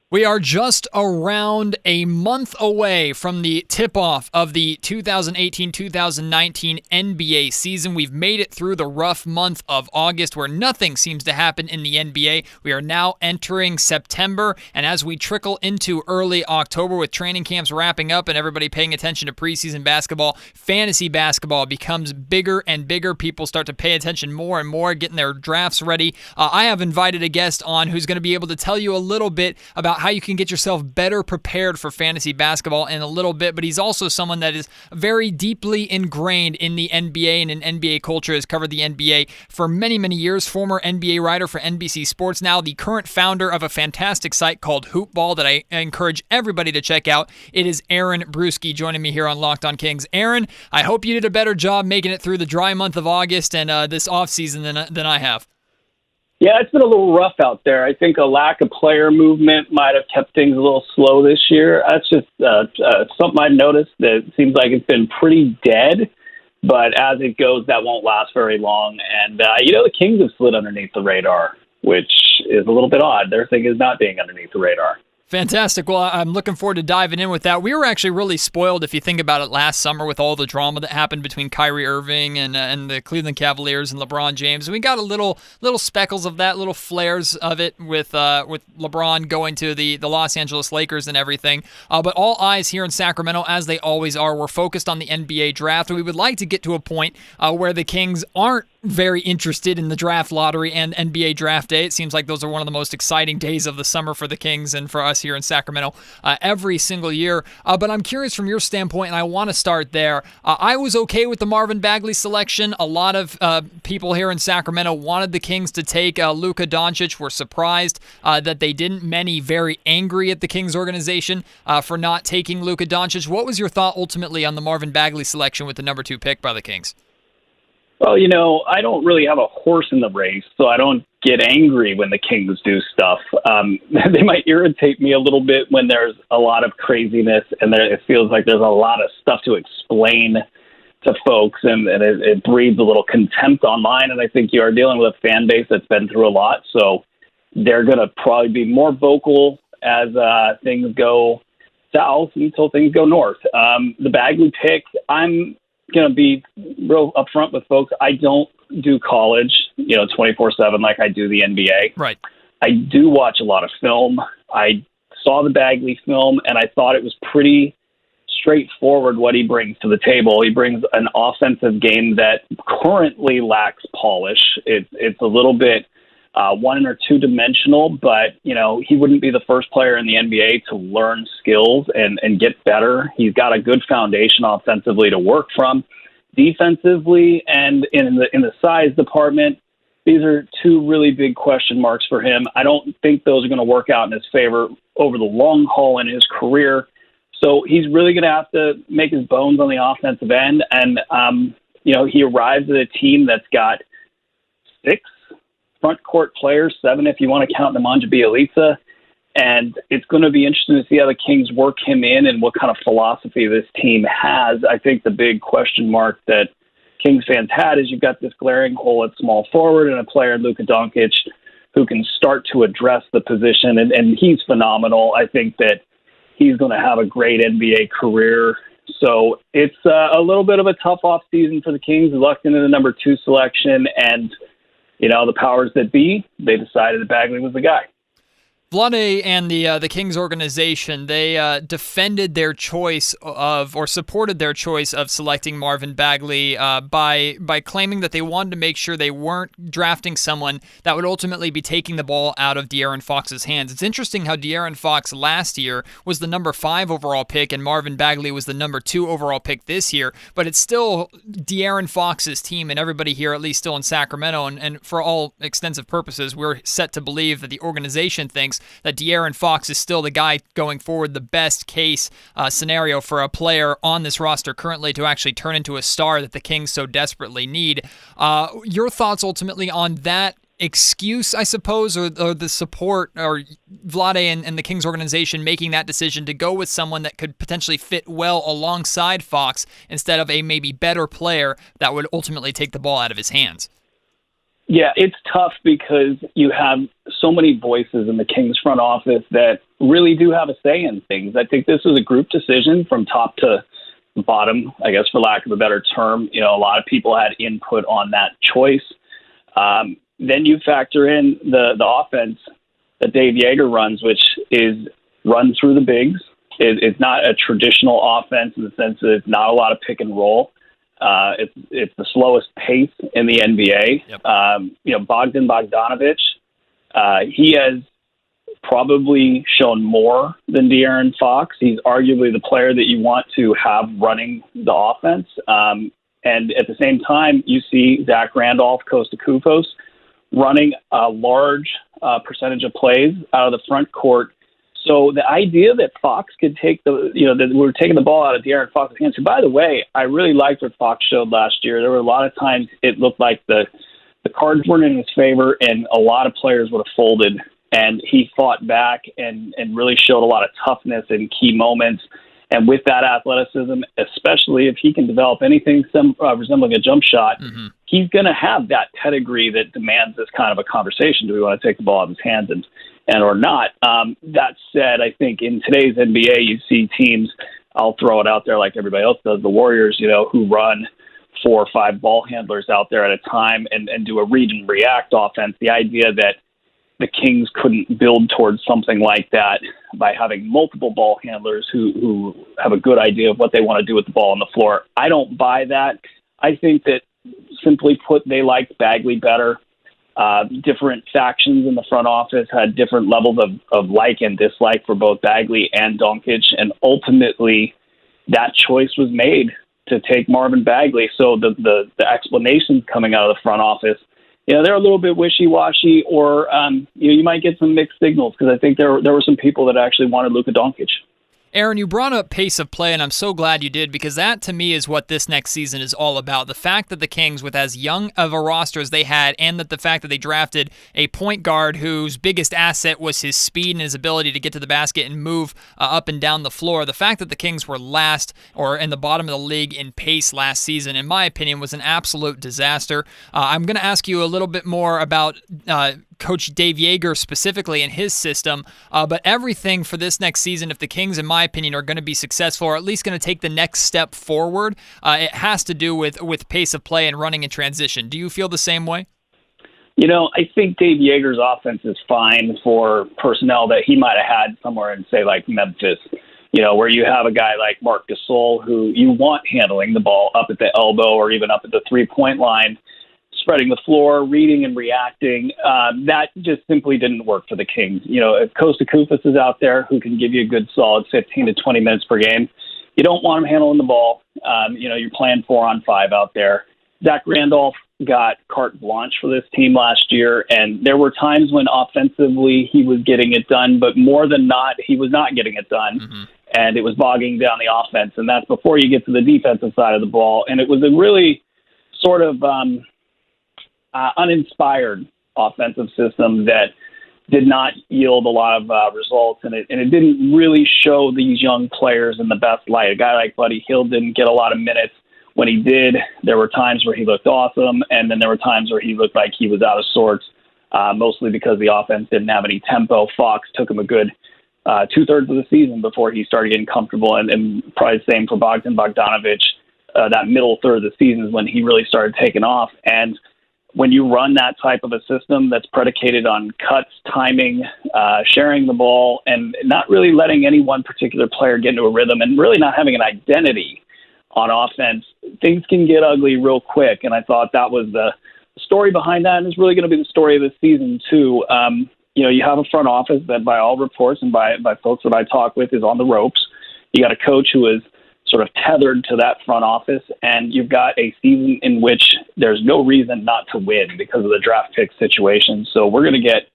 We are just around a month away from the tip-off of the 2018-2019 NBA season. We've made it through the rough month of August where nothing seems to happen in the NBA. We are now entering September, and as we trickle into early October with training camps wrapping up and everybody paying attention to preseason basketball, fantasy basketball becomes bigger and bigger. People start to pay attention more and more, getting their drafts ready. I have invited a guest on who's going to be able to tell you a little bit about how you can get yourself better prepared for fantasy basketball in a little bit, but he's also someone that is very deeply ingrained in the NBA and in NBA culture, has covered the NBA for many, many years, former NBA writer for NBC Sports, now the current founder of a fantastic site called Hoopball that I encourage everybody to check out. It is Aaron Bruski joining me here on Locked On Kings. Aaron, I hope you did a better job making it through the dry month of August and this offseason than I have. Yeah, it's been a little rough out there. I think a lack of player movement might have kept things a little slow this year. That's just something I've noticed that it seems like it's been pretty dead, but as it goes, that won't last very long. And, the Kings have slid underneath the radar, which is a little bit odd. Their thing is not being underneath the radar. Fantastic. Well, I'm looking forward to diving in with that. We were actually really spoiled, if you think about it, last summer with all the drama that happened between Kyrie Irving and the Cleveland Cavaliers and LeBron James. We got a little speckles of that, little flares of it with LeBron going to the Los Angeles Lakers and everything. But all eyes here in Sacramento, as they always are, we're focused on the NBA draft. We would like to get to a point where the Kings aren't very interested in the draft lottery and NBA draft day. It seems like those are one of the most exciting days of the summer for the Kings and for us here in Sacramento every single year. But I'm curious from your standpoint, and I want to start there. I was okay with the Marvin Bagley selection. A lot of people here in Sacramento wanted the Kings to take Luka Doncic. Were surprised that they didn't. Many very angry at the Kings organization for not taking Luka Doncic. What was your thought ultimately on the Marvin Bagley selection with the number 2 pick by the Kings? Well, I don't really have a horse in the race, so I don't get angry when the Kings do stuff. They might irritate me a little bit when there's a lot of craziness and it feels like there's a lot of stuff to explain to folks, and it breeds a little contempt online. And I think you are dealing with a fan base that's been through a lot, so they're going to probably be more vocal as things go south until things go north. The Bagley pick, I'm going to be real upfront with folks. I don't do college, 24/7 like I do the NBA. Right. I do watch a lot of film. I saw the Bagley film, and I thought it was pretty straightforward what he brings to the table. He brings an offensive game that currently lacks polish. It's a little bit one or two dimensional, but he wouldn't be the first player in the NBA to learn skills and get better. He's got a good foundation offensively to work from. Defensively and in the size department, these are two really big question marks for him. I don't think those are going to work out in his favor over the long haul in his career. So he's really going to have to make his bones on the offensive end. And, he arrives at a team that's got 6 front court players, 7 if you want to count Nemanja Bjelica. And it's going to be interesting to see how the Kings work him in and what kind of philosophy this team has. I think the big question mark that Kings fans had is you've got this glaring hole at small forward and a player in Luka Doncic who can start to address the position. And he's phenomenal. I think that he's going to have a great NBA career. So it's a little bit of a tough offseason for the Kings. They lucked into the number 2 selection, and the powers that be, they decided that Bagley was the guy. Vlade and the Kings organization, they defended their choice of, or supported their choice of selecting Marvin Bagley by claiming that they wanted to make sure they weren't drafting someone that would ultimately be taking the ball out of De'Aaron Fox's hands. It's interesting how De'Aaron Fox last year was the number 5 overall pick and Marvin Bagley was the number 2 overall pick this year, but it's still De'Aaron Fox's team, and everybody here, at least still in Sacramento, and for all extensive purposes, we're set to believe that the organization thinks that De'Aaron Fox is still the guy going forward, the best case scenario for a player on this roster currently to actually turn into a star that the Kings so desperately need. Your thoughts ultimately on that excuse, I suppose, or the support, or Vlade and the Kings organization making that decision to go with someone that could potentially fit well alongside Fox instead of a maybe better player that would ultimately take the ball out of his hands? Yeah, it's tough because you have so many voices in the Kings front office that really do have a say in things. I think this was a group decision from top to bottom, I guess, for lack of a better term. You know, a lot of people had input on that choice. Then you factor in the offense that Dave Yeager runs, which is run through the bigs. It's not a traditional offense in the sense that it's not a lot of pick and roll. It's the slowest pace in the NBA. Yep. Bogdan Bogdanovic, he has probably shown more than De'Aaron Fox. He's arguably the player that you want to have running the offense. And at the same time, you see Zach Randolph, Costa Koufos running a large percentage of plays out of the front court. So the idea that Fox could take that we're taking the ball out of De'Aaron Fox's hands. By the way, I really liked what Fox showed last year. There were a lot of times it looked like the cards weren't in his favor, and a lot of players would have folded. And he fought back and really showed a lot of toughness in key moments. And with that athleticism, especially if he can develop anything resembling a jump shot, he's going to have that pedigree that demands this kind of a conversation. Do we want to take the ball out of his hands and or not? That said, I think in today's NBA, you see teams, I'll throw it out there like everybody else does, the Warriors, who run 4 or 5 ball handlers out there at a time and do a read and react offense. The idea that the Kings couldn't build towards something like that by having multiple ball handlers who have a good idea of what they want to do with the ball on the floor. I don't buy that. I think that, simply put, they liked Bagley better. Different factions in the front office had different levels of like and dislike for both Bagley and Doncic, and ultimately that choice was made to take Marvin Bagley. So the explanations coming out of the front office, they're a little bit wishy-washy, or you might get some mixed signals, because I think there were some people that actually wanted Luka Doncic. Aaron, you brought up pace of play, and I'm so glad you did, because that, to me, is what this next season is all about. The fact that the Kings, with as young of a roster as they had, and that the fact that they drafted a point guard whose biggest asset was his speed and his ability to get to the basket and move up and down the floor, the fact that the Kings were last or in the bottom of the league in pace last season, in my opinion, was an absolute disaster. I'm going to ask you a little bit more about Coach Dave Yeager specifically and his system, but everything for this next season, if the Kings, in my opinion, are going to be successful, or at least going to take the next step forward, it has to do with pace of play and running in transition. Do you feel the same way? I think Dave Yeager's offense is fine for personnel that he might have had somewhere in, say, like Memphis, where you have a guy like Marc Gasol who you want handling the ball up at the elbow or even up at the three-point line, spreading the floor, reading and reacting. That just simply didn't work for the Kings. If Costa Koufos is out there who can give you a good solid 15 to 20 minutes per game, you don't want him handling the ball. You're playing 4-on-5 out there. Zach Randolph got carte blanche for this team last year, and there were times when offensively he was getting it done, but more than not, he was not getting it done, and it was bogging down the offense, and that's before you get to the defensive side of the ball. And it was a really sort of uninspired offensive system that did not yield a lot of results, and it didn't really show these young players in the best light. A guy like Buddy Hield didn't get a lot of minutes. When he did, there were times where he looked awesome, and then there were times where he looked like he was out of sorts, mostly because the offense didn't have any tempo. Fox took him a good 2/3 of the season before he started getting comfortable, and probably the same for Bogdan Bogdanovic. That middle third of the season is when he really started taking off. And when you run that type of a system that's predicated on cuts, timing, sharing the ball, and not really letting any one particular player get into a rhythm, and really not having an identity on offense, things can get ugly real quick. And I thought that was the story behind that, and it's really going to be the story of this season too. You have a front office that, by all reports and by folks that I talk with, is on the ropes. You got a coach who is sort of tethered to that front office, and you've got a season in which there's no reason not to win because of the draft pick situation. So we're going to get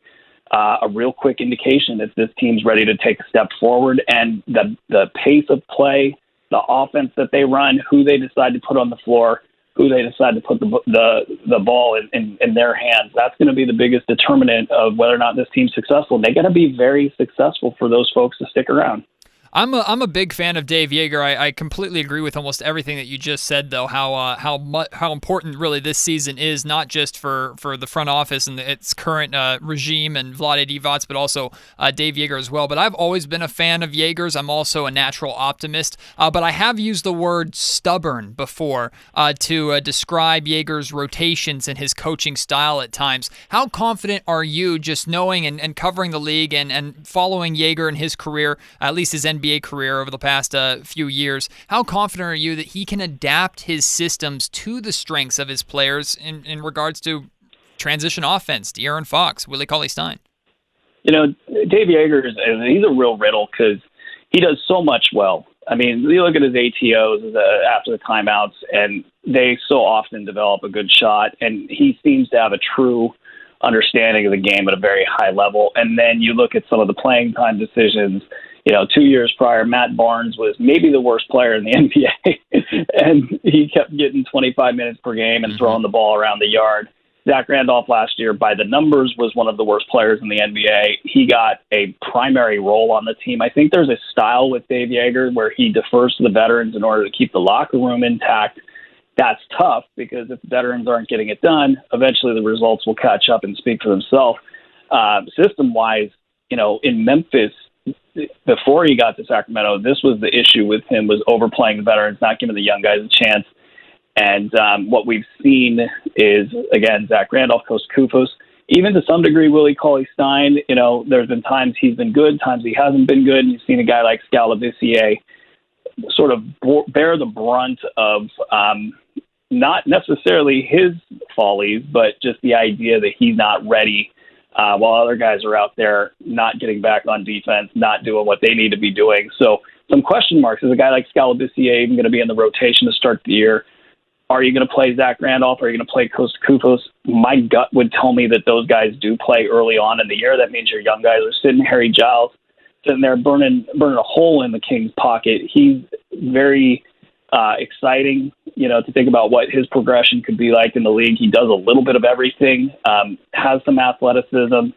a real quick indication if this team's ready to take a step forward, and the pace of play, the offense that they run, who they decide to put on the floor, who they decide to put the ball in their hands. That's going to be the biggest determinant of whether or not this team's successful. They got to be very successful for those folks to stick around. I'm a big fan of Dave Yeager. I completely agree with almost everything that you just said, though. How important really this season is, not just for the front office and its current regime and Vlade Divac, but also Dave Yeager as well. But I've always been a fan of Yeager's. I'm also a natural optimist, but I have used the word stubborn before to describe Yeager's rotations and his coaching style at times. How confident are you, just knowing and covering the league and following Yeager and his career, at least his NBA career over the past few years, how confident are you that he can adapt his systems to the strengths of his players in regards to transition offense, De'Aaron Fox, Willie Cauley-Stein? Dave Yeager he's a real riddle because he does so much well. I mean, you look at his ATOs after the timeouts, and they so often develop a good shot, and he seems to have a true understanding of the game at a very high level. And then you look at some of the playing time decisions. 2 years prior, Matt Barnes was maybe the worst player in the NBA, and he kept getting 25 minutes per game and throwing the ball around the yard. Zach Randolph last year, by the numbers, was one of the worst players in the NBA. He got a primary role on the team. I think there's a style with Dave Yeager where he defers to the veterans in order to keep the locker room intact. That's tough because if the veterans aren't getting it done, eventually the results will catch up and speak for themselves. System-wise, in Memphis, before he got to Sacramento, this was the issue with him, was overplaying the veterans, not giving the young guys a chance. And what we've seen is, again, Zach Randolph, Kosta Koufos, even to some degree Willie Cauley-Stein. There's been times he's been good, times he hasn't been good. And you've seen a guy like Scalavissier sort of bear the brunt of not necessarily his follies, but just the idea that he's not ready while other guys are out there not getting back on defense, not doing what they need to be doing. So some question marks. Is a guy like Scalavissier even going to be in the rotation to start the year? Are you going to play Zach Randolph? Are you going to play Kosta Koufos? My gut would tell me that those guys do play early on in the year. That means your young guys are sitting. Harry Giles sitting there burning a hole in the Kings' pocket. He's very exciting, to think about what his progression could be like in the league. He does a little bit of everything, has some athleticism,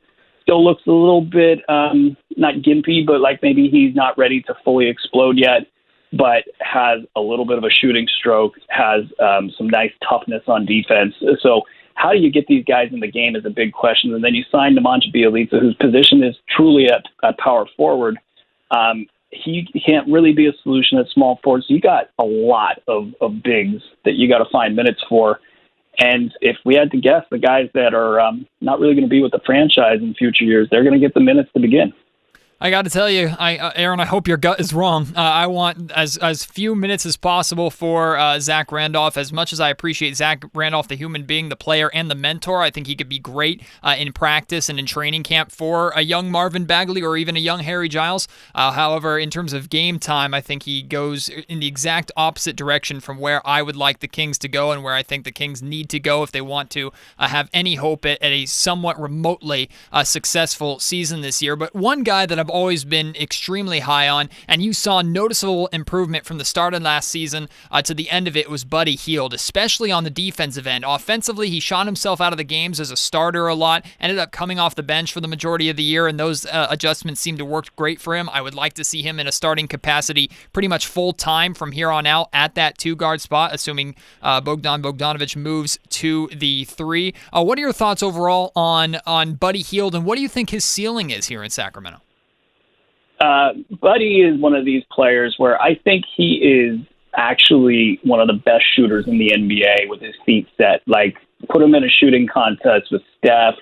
still looks a little bit not gimpy, but like maybe he's not ready to fully explode yet, but has a little bit of a shooting stroke, has some nice toughness on defense. So how do you get these guys in the game is a big question. And then you sign Nemanja Bjelica, whose position is truly at power forward. He can't really be a solution at small forward. So you got a lot of bigs that you got to find minutes for. And if we had to guess, the guys that are not really going to be with the franchise in future years, they're going to get the minutes to begin. I got to tell you, Aaron, I hope your gut is wrong. I want as few minutes as possible for Zach Randolph. As much as I appreciate Zach Randolph, the human being, the player, and the mentor, I think he could be great in practice and in training camp for a young Marvin Bagley or even a young Harry Giles. However, in terms of game time, I think he goes in the exact opposite direction from where I would like the Kings to go and where I think the Kings need to go if they want to have any hope at a somewhat remotely successful season this year. But one guy that I've always been extremely high on, and you saw noticeable improvement from the start of last season to the end of it, was Buddy Hield, especially on the defensive end. Offensively, he shot himself out of the games as a starter a lot, ended up coming off the bench for the majority of the year, and those adjustments seemed to work great for him. I would like to see him in a starting capacity pretty much full-time from here on out at that two-guard spot, assuming Bogdan Bogdanovic moves to the three. What are your thoughts overall on Buddy Hield, and what do you think his ceiling is here in Sacramento? Buddy is one of these players where I think he is actually one of the best shooters in the NBA with his feet set. Like, put him in a shooting contest with Steph,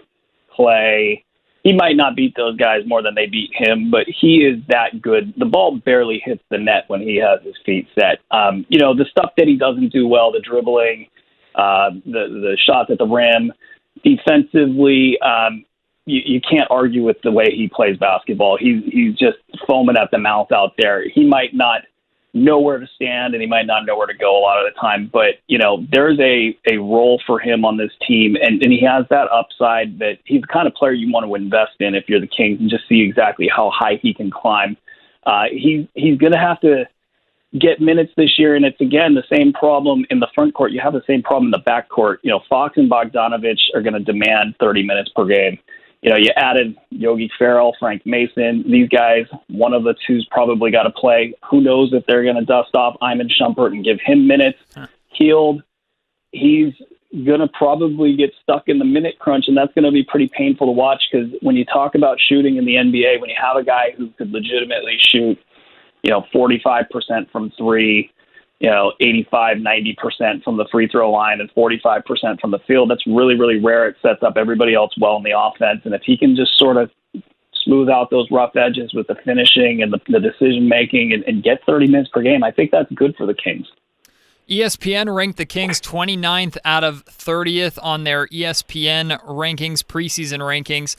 Clay. He might not beat those guys more than they beat him, but he is that good. The ball barely hits the net when he has his feet set. The stuff that he doesn't do well, the dribbling, the shots at the rim, defensively, you can't argue with the way he plays basketball. He's just foaming at the mouth out there. He might not know where to stand and he might not know where to go a lot of the time, but there's a role for him on this team, and he has that upside that he's the kind of player you want to invest in if you're the Kings and just see exactly how high he can climb. He's going to have to get minutes this year, and it's, again, the same problem in the front court. You have the same problem in the back court. Fox and Bogdanovic are going to demand 30 minutes per game. You added Yogi Ferrell, Frank Mason. These guys, one of the two's probably got to play. Who knows if they're going to dust off Iman Shumpert and give him minutes. Healed, he's going to probably get stuck in the minute crunch, and that's going to be pretty painful to watch because when you talk about shooting in the NBA, when you have a guy who could legitimately shoot, 45% from three, 85, 90% from the free throw line and 45% from the field. That's really, really rare. It sets up everybody else well in the offense. And if he can just sort of smooth out those rough edges with the finishing and the decision making and get 30 minutes per game, I think that's good for the Kings. ESPN ranked the Kings 29th out of 30th on their ESPN rankings, preseason rankings.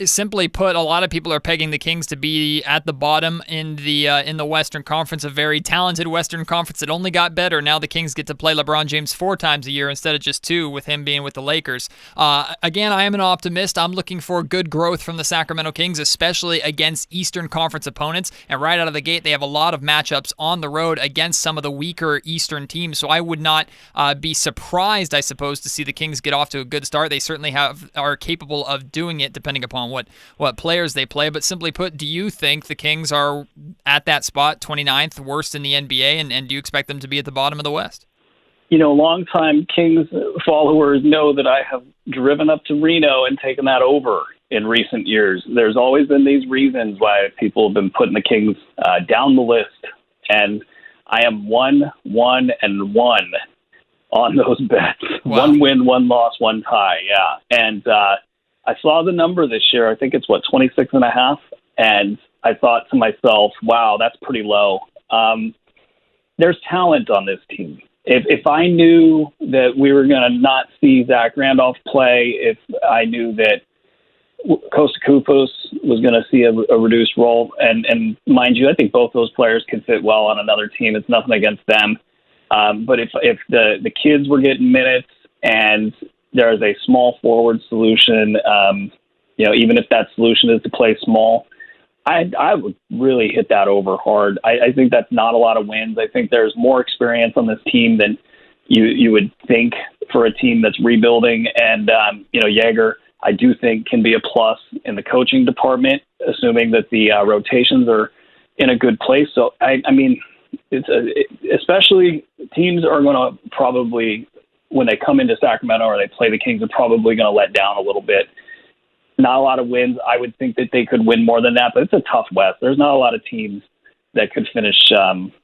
Simply put, a lot of people are pegging the Kings to be at the bottom in the Western Conference, a very talented Western Conference that only got better. Now the Kings get to play LeBron James 4 times a year instead of just 2, with him being with the Lakers. Again, I am an optimist. I'm looking for good growth from the Sacramento Kings, especially against Eastern Conference opponents. And right out of the gate, they have a lot of matchups on the road against some of the weaker Eastern teams. So I would not be surprised, I suppose, to see the Kings get off to a good start. They certainly are capable of doing it, depending upon what players they play. But simply put, do you think the Kings are at that spot, 29th, worst in the NBA, and do you expect them to be at the bottom of the West? Longtime Kings followers know that I have driven up to Reno and taken that over in recent years. There's always been these reasons why people have been putting the Kings down the list, and I am 1-1-1 on those bets. Wow. 1 win, 1 loss, 1 tie. Yeah. And I saw the number this year. I think it's 26.5. And I thought to myself, wow, that's pretty low. There's talent on this team. If I knew that we were going to not see Zach Randolph play, if I knew that Costa Koufos was going to see a reduced role. And mind you, I think both those players could fit well on another team. It's nothing against them. But if the kids were getting minutes and there's a small forward solution, even if that solution is to play small, I would really hit that over hard. I think that's not a lot of wins. I think there's more experience on this team than you would think for a team that's rebuilding. And, Jaeger, I do think can be a plus in the coaching department, assuming that the rotations are in a good place. So, especially teams are going to probably, when they come into Sacramento or they play the Kings, are probably going to let down a little bit. Not a lot of wins. I would think that they could win more than that, but it's a tough West. There's not a lot of teams that could finish,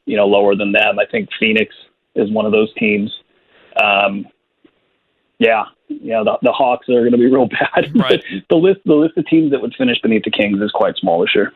lower than them. I think Phoenix is one of those teams. The Hawks are going to be real bad. Right. The list of teams that would finish beneath the Kings is quite small this year.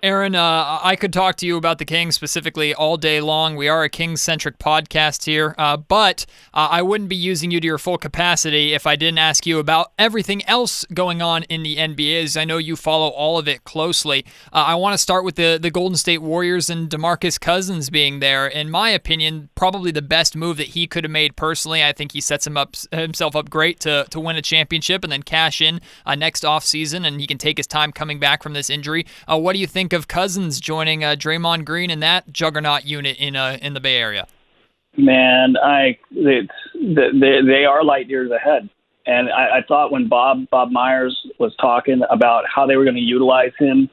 Aaron, I could talk to you about the Kings specifically all day long. We are a Kings-centric podcast here, but I wouldn't be using you to your full capacity if I didn't ask you about everything else going on in the NBA, as I know you follow all of it closely. I want to start with the Golden State Warriors and DeMarcus Cousins being there. In my opinion, probably the best move that he could have made personally. I think he sets himself up great to win a championship and then cash in next offseason, and he can take his time coming back from this injury. What do you think of Cousins joining Draymond Green in that juggernaut unit in the Bay Area? Man, they are light years ahead. And I thought when Bob Myers was talking about how they were going to utilize him,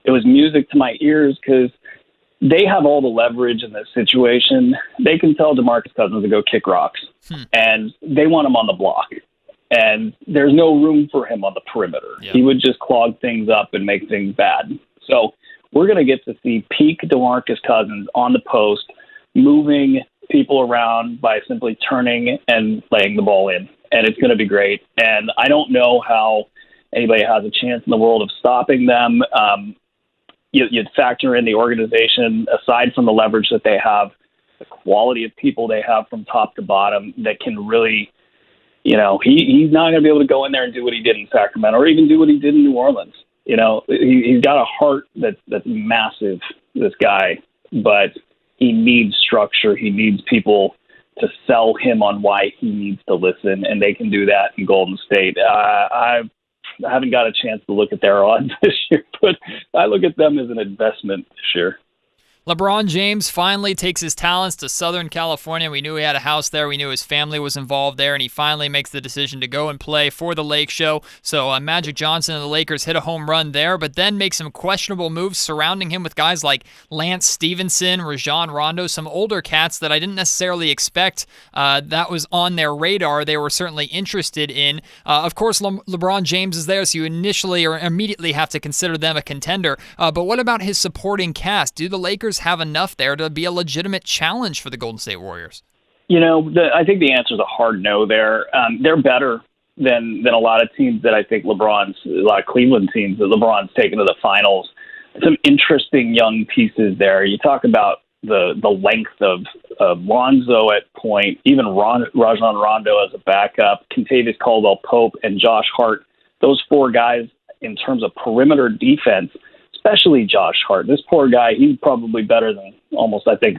it was music to my ears because they have all the leverage in this situation. They can tell DeMarcus Cousins to go kick rocks, and they want him on the block. And there's no room for him on the perimeter. Yeah. He would just clog things up and make things bad. So we're going to get to see peak DeMarcus Cousins on the post, moving people around by simply turning and laying the ball in. And it's going to be great. And I don't know how anybody has a chance in the world of stopping them. You'd factor in the organization, aside from the leverage that they have, the quality of people they have from top to bottom that can really, he's not going to be able to go in there and do what he did in Sacramento or even do what he did in New Orleans. He's got a heart that's massive, this guy, but he needs structure. He needs people to sell him on why he needs to listen, and they can do that in Golden State. I haven't got a chance to look at their odds this year, but I look at them as an investment this year. LeBron James finally takes his talents to Southern California. We knew he had a house there. We knew his family was involved there, and he finally makes the decision to go and play for the Lake Show. So Magic Johnson and the Lakers hit a home run there, but then make some questionable moves surrounding him with guys like Lance Stevenson, Rajon Rondo, some older cats that I didn't necessarily expect that was on their radar. They were certainly interested in. Of course, LeBron James is there, so you initially or immediately have to consider them a contender. But what about his supporting cast? Do the Lakers have enough there to be a legitimate challenge for the Golden State Warriors? I think the answer is a hard no there. They're better than a lot of teams that I think a lot of Cleveland teams that LeBron's taken to the finals. Some interesting young pieces there. You talk about the length of Lonzo at point, even Rajon Rondo as a backup, Kentavious Caldwell-Pope, and Josh Hart. Those four guys in terms of perimeter defense, especially Josh Hart. This poor guy, he's probably better than almost, I think,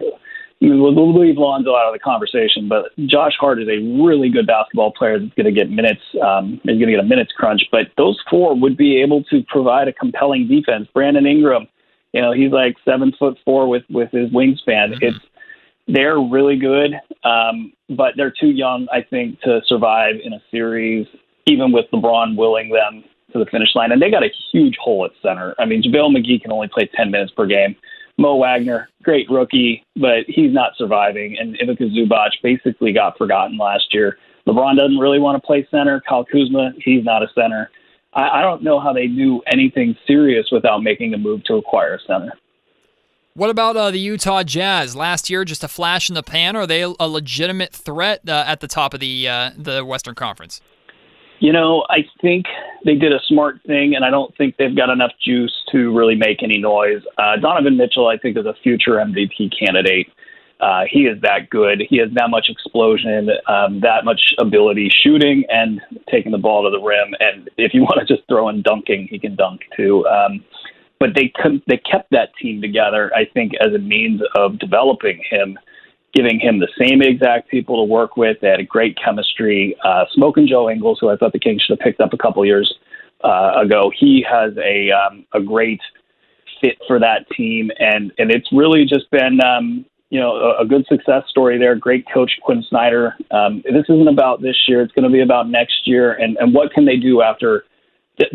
we'll leave Lonzo out of the conversation, but Josh Hart is a really good basketball player that's going to get minutes. He's going to get a minutes crunch, but those four would be able to provide a compelling defense. Brandon Ingram, he's like 7'4" with his wingspan. Mm-hmm. They're really good, but they're too young, I think, to survive in a series, even with LeBron willing them to the finish line. And they got a huge hole at center. I mean, JaVale McGee can only play 10 minutes per game. Mo Wagner, great rookie, but he's not surviving. And Ivica Zubac basically got forgotten last year. LeBron doesn't really want to play center. Kyle Kuzma, he's not a center. I don't know how they do anything serious without making a move to acquire a center. What about the Utah Jazz? Last year, just a flash in the pan, or are they a legitimate threat at the top of the Western Conference? I think they did a smart thing, and I don't think they've got enough juice to really make any noise. Donovan Mitchell, I think, is a future MVP candidate. He is that good. He has that much explosion, that much ability shooting and taking the ball to the rim. And if you want to just throw in dunking, he can dunk too. But they kept that team together, I think, as a means of developing him, giving him the same exact people to work with. They had a great chemistry. Smoking Joe Ingles, who I thought the Kings should have picked up a couple years ago, he has a great fit for that team. And it's really just been, a good success story there. Great coach, Quinn Snyder. This isn't about this year. It's going to be about next year. And what can they do after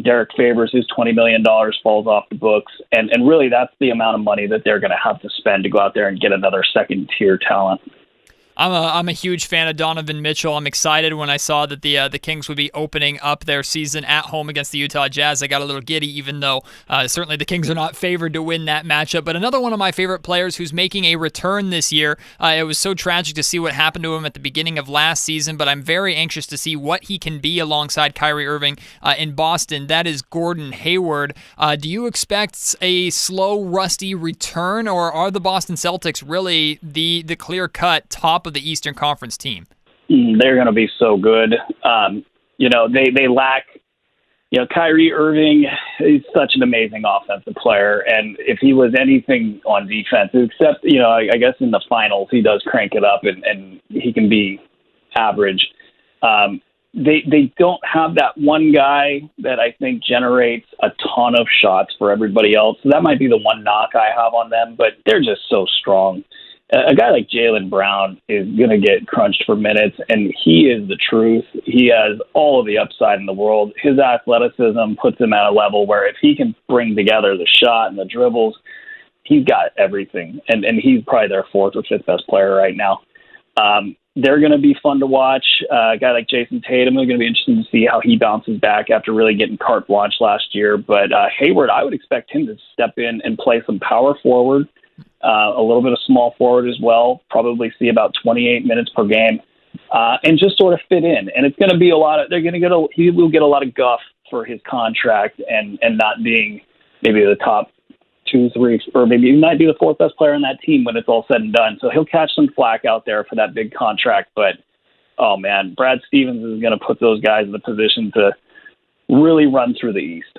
Derek Favors, whose $20 million falls off the books. And really that's the amount of money that they're going to have to spend to go out there and get another second-tier talent. I'm a huge fan of Donovan Mitchell. I'm excited when I saw that the Kings would be opening up their season at home against the Utah Jazz. I got a little giddy, even though certainly the Kings are not favored to win that matchup. But another one of my favorite players who's making a return this year. It was so tragic to see what happened to him at the beginning of last season, but I'm very anxious to see what he can be alongside Kyrie Irving in Boston. That is Gordon Hayward. Do you expect a slow, rusty return, or are the Boston Celtics really the clear-cut top of the Eastern Conference team? They're going to be so good. They lack, Kyrie Irving is such an amazing offensive player. And if he was anything on defense, except, I guess in the finals, he does crank it up and he can be average. They don't have that one guy that I think generates a ton of shots for everybody else. So that might be the one knock I have on them, but they're just so strong. A guy like Jaylen Brown is going to get crunched for minutes, and he is the truth. He has all of the upside in the world. His athleticism puts him at a level where if he can bring together the shot and the dribbles, he's got everything. And he's probably their fourth or fifth best player right now. They're going to be fun to watch. A guy like Jason Tatum is going to be interesting to see how he bounces back after really getting carte blanche last year. But Hayward, I would expect him to step in and play some power forward. A little bit of small forward as well, probably see about 28 minutes per game, and just sort of fit in. And it's going to be he will get a lot of guff for his contract and not being maybe the top 2, 3, or maybe he might be the fourth best player on that team when it's all said and done. So he'll catch some flack out there for that big contract. But, oh man, Brad Stevens is going to put those guys in the position to really run through the East.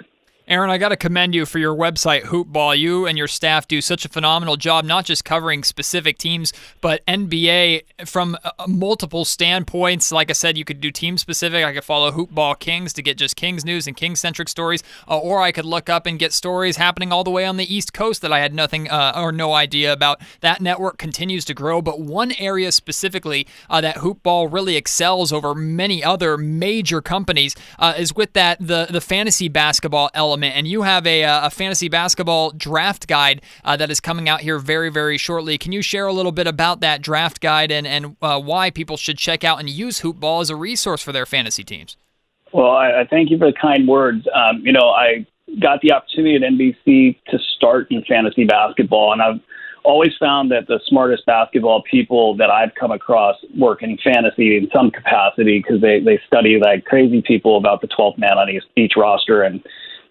Aaron, I got to commend you for your website, Hoopball. You and your staff do such a phenomenal job, not just covering specific teams, but NBA from multiple standpoints. Like I said, you could do team specific. I could follow Hoopball Kings to get just Kings news and Kings-centric stories, or I could look up and get stories happening all the way on the East Coast that I had nothing or no idea about. That network continues to grow, but one area specifically that Hoopball really excels over many other major companies is with the fantasy basketball element. And you have a fantasy basketball draft guide that is coming out here very, very shortly. Can you share a little bit about that draft guide and why people should check out and use Hoopball as a resource for their fantasy teams? Well, I thank you for the kind words. I got the opportunity at NBC to start in fantasy basketball, and I've always found that the smartest basketball people that I've come across work in fantasy in some capacity because they study like crazy people about the 12th man on each roster. And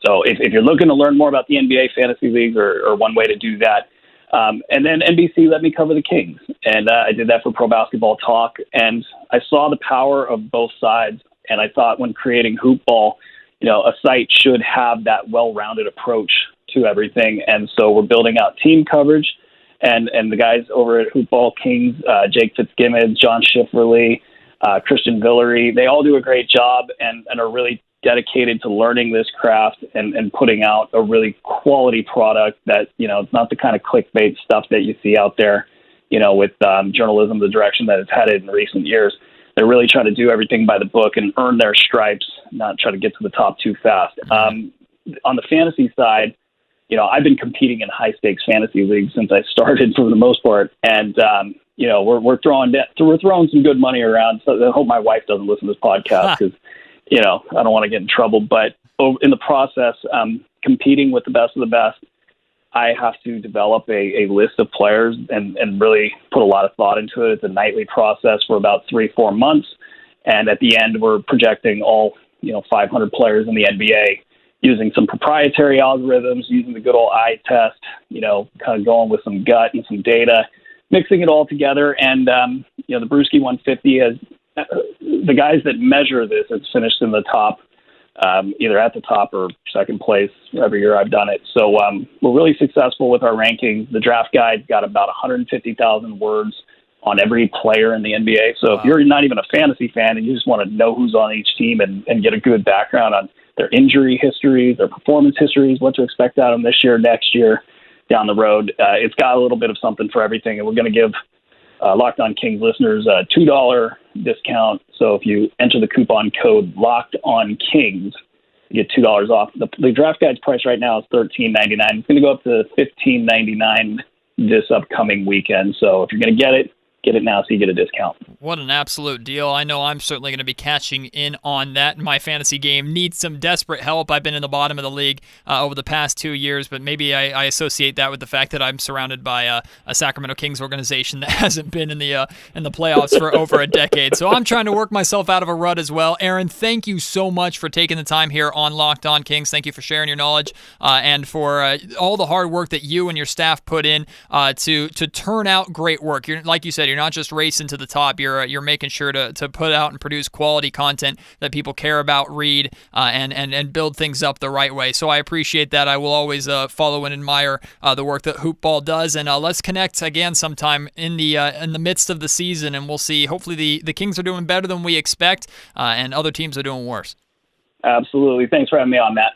so if you're looking to learn more about the NBA fantasy leagues or one way to do that, and then NBC let me cover the Kings. And I did that for Pro Basketball Talk. And I saw the power of both sides. And I thought when creating Hoopball, a site should have that well-rounded approach to everything. And so we're building out team coverage. And the guys over at Hoopball Kings, Jake Fitzgibbons, John Schifferly, Christian Villery, they all do a great job and are really dedicated to learning this craft and putting out a really quality product that, it's not the kind of clickbait stuff that you see out there, with journalism, the direction that it's headed in recent years. They're really trying to do everything by the book and earn their stripes, not try to get to the top too fast. On the fantasy side, I've been competing in high stakes fantasy leagues since I started for the most part. And, we're throwing some good money around. So I hope my wife doesn't listen to this podcast because, I don't want to get in trouble. But in the process, competing with the best of the best, I have to develop a list of players and really put a lot of thought into it. It's a nightly process for about 3-4 months. And at the end, we're projecting all, 500 players in the NBA using some proprietary algorithms, using the good old eye test, kind of going with some gut and some data, mixing it all together. And, the Bruski 150 has the guys that measure this have finished in the top, either at the top or second place every year I've done it. So we're really successful with our rankings. The draft guide got about 150,000 words on every player in the NBA. So if you're not even a fantasy fan and you just want to know who's on each team and get a good background on their injury histories, their performance histories, what to expect out of them this year, next year, down the road, it's got a little bit of something for everything. And we're going to give Locked On Kings listeners a $2 discount. So if you enter the coupon code Locked On Kings, you get $2 off. The draft guide's price right now is $13.99. It's going to go up to $15.99 this upcoming weekend. So if you're going to get it now so you get a discount. What an absolute deal. I know I'm certainly going to be catching in on that. My fantasy game needs some desperate help. I've been in the bottom of the league over the past 2 years, but maybe I associate that with the fact that I'm surrounded by a Sacramento Kings organization that hasn't been in the playoffs for over a decade. So I'm trying to work myself out of a rut as well. Aaron, thank you so much for taking the time here on Locked On Kings. Thank you for sharing your knowledge and for all the hard work that you and your staff put in to turn out great work. Like you said, you're not just racing to the top. You're making sure to put out and produce quality content that people care about, read, and build things up the right way. So I appreciate that. I will always follow and admire the work that Hoopball does. And let's connect again sometime in the midst of the season, and we'll see. Hopefully the Kings are doing better than we expect, and other teams are doing worse. Absolutely. Thanks for having me on, Matt.